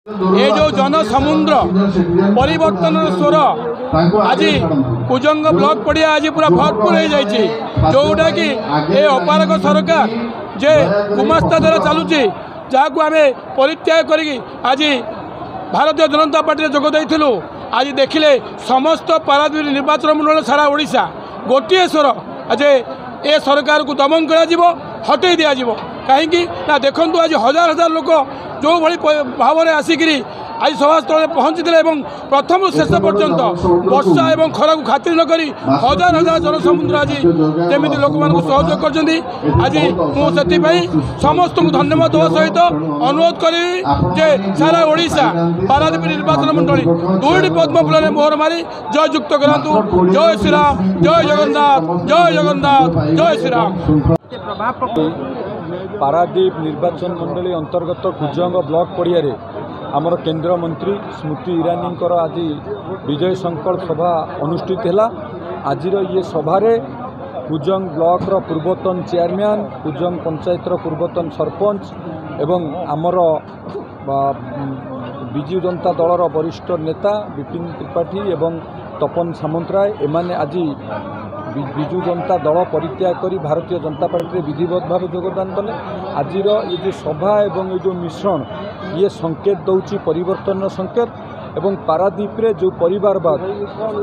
ये जो जनसमुद्र परिवर्तन स्वर आज कुजंग ब्लॉक पड़िया आज पूरा भरपूर हो जाए जोटा कि ये अपारक सरकार जे गुमास्ता द्वारा चलुची जहाँ को आम परित्याग करी आज भारतीय जनता पार्टी जोगदेलु आज देखिले समस्त पारादीप निर्वाचन मंडल सारा ओडिशा गोटे स्वर आज ए सरकार को दमन करा हटई दिज्व कहीं ना देखु आज हजार हजार लोक जो भाई भाव में आसिकी आज सभास्थल में पहुँची प्रथम शेष पर्यंत वर्षा और खरा को खातिर नक हजार हजार जनसमुद्र आज जमी लोक मानक सहयोग कर आज मुझे समस्त को धन्यवाद देवा सहित अनुरोध करी जे सारा ओडिशा पारादीप निर्वाचन मंडली दुईटी पद्म फूल मोहर मारी जय युक्त करूँ। जय श्रीराम, जय जगन्नाथ, जय जगन्नाथ, जय श्रीराम। पारादीप निर्वाचन मंडली अंतर्गत कुजंग ब्लॉक पड़िया आमर केंद्र मंत्री स्मृति ईरानी आज विजय संकल्प सभा अनुष्ठित है। आज ये सभारे कुजंग ब्लॉक पूर्वतन चेयरमैन कुजंग पंचायतर पूर्वतन सरपंच एवं आमर विजु जनता दलर वरिष्ठ नेता विपिन त्रिपाठी एवं तपन सामंतराय एमाने आज विजु जनता दल परित्याग करी भारतीय जनता पार्टी विधिवत भाव योगदान देले। आज ये जो सभा एवं ये जो मिश्रण ये संकेत दौची परिवर्तन संकेत एवं पारादीप रे जो परिवारवाद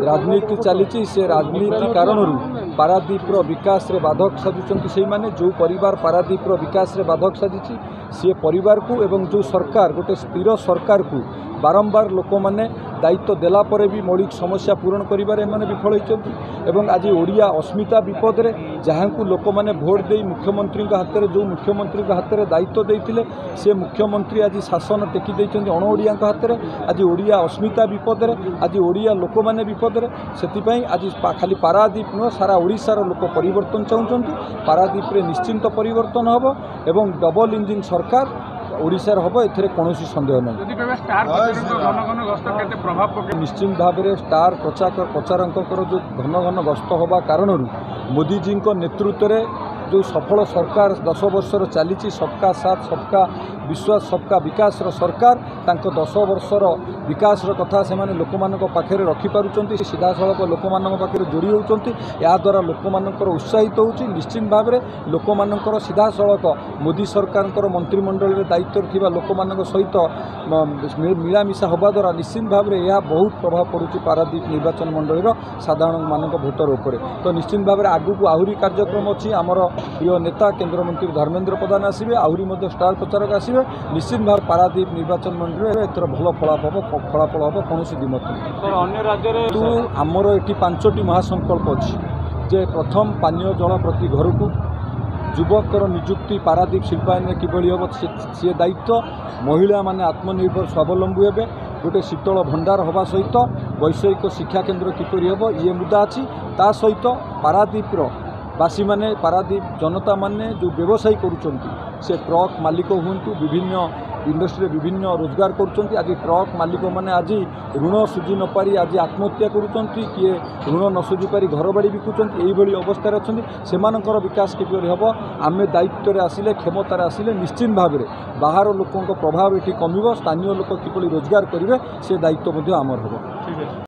राजनीति चली से राजनीति कारण पारादीप विकास रे बाधक साजुचंती से माने जो परिवार पारादीप विकास रे बाधक साजिची सी परिवार को एवं जो सरकार गोटे स्थिर सरकार को बारंबार लोक मैंने दायित्व देला परे भी मौलिक समस्या पूरण करिबारे माने विफल होइचंती एवं आज ओडिया अस्मिता विपद रे जहाँ को लोक मैंने भोट दे मुख्यमंत्री हाथ में जो मुख्यमंत्री हाथ में दायित्व देते से मुख्यमंत्री आज शासन टेकी देइचंती अण ओडिया हाथ में आज ओडिया अस्मिता विपद रे आज ओडिया लोक मैंने विपद रे सेतिपई आज खाली पारादीप नुह सारा ओडिशार लोक परिवर्तन चाहूँगी। पारादीप रे निश्चिंत परिवर्तन हम एवं डबल इंजिन सरकार ओडिशार हम एथरे कौनसी संदेह नहीं। निश्चित भाव में स्टार प्रचारकर जो घन घन गस्त होगा कारण मोदी जी नेतृत्व में जो सफल सरकार 10 वर्षर चली सबका साथ सबका विश्वास सबका विकास सरकार तांको 10 वर्षर विकास कथा से लोक पाखे रखिपार सीधा सड़क लोक पाखे जोड़ी होती या द्वारा लोक उत्साहित हो निश्चित भाव में लोक सीधा सड़क मोदी सरकार मंत्रिमंडल दायित्व थी लोक सहित मिलामिशा हवा द्वारा निश्चित भाव में यह बहुत प्रभाव पड़ुची पारादीप निर्वाचन मंडल साधारण मान भोटर उपर। तो निश्चित भाव में आगू को आहरी कार्यक्रम अच्छी आमर प्रिय नेता केंद्र मंत्री धर्मेंद्र प्रधान आसवे आहरी स्टार प्रचारक आसवे निश्चित भाव पारादीप निर्वाचन मंडल एथर भल फलाफल हम कौन दिमत नहीं। तो आमर ये 5टी महासंकल्प अच्छी जे प्रथम पानीय जल प्रति घर को युवकर निजुक्ति पारादीप शिल्पायन किभली हम सी दायित्व महिला माने आत्मनिर्भर स्वावलंबी हे गोटे शीतल भंडार हवा सहित वैषयिक शिक्षा केन्द्र किपरि हम ये मुद्दा अच्छी ता सहित पारादीप बासी माने पारादीप जनता माने जो व्यवसायी करुचंती से ट्रक मालिक हूँ विभिन्न इंडस्ट्री विभिन्न रोजगार करुचंती आज ट्रक मालिक माने आज ऋण सुझी न पारी आज आत्महत्या करुचंती किए ऋण न सुझी पारी घर बाड़ी बिकुचंती यही अवस्था अच्छी सेमानकर विकास किपरि हम आमे दायित्व आसिले क्षमतार आसिले निश्चित भाव में बाहर लोकों प्रभाव ये कमिब स्थानीय लोक किपरि रोजगार करेंगे से दायित्व आमर हम।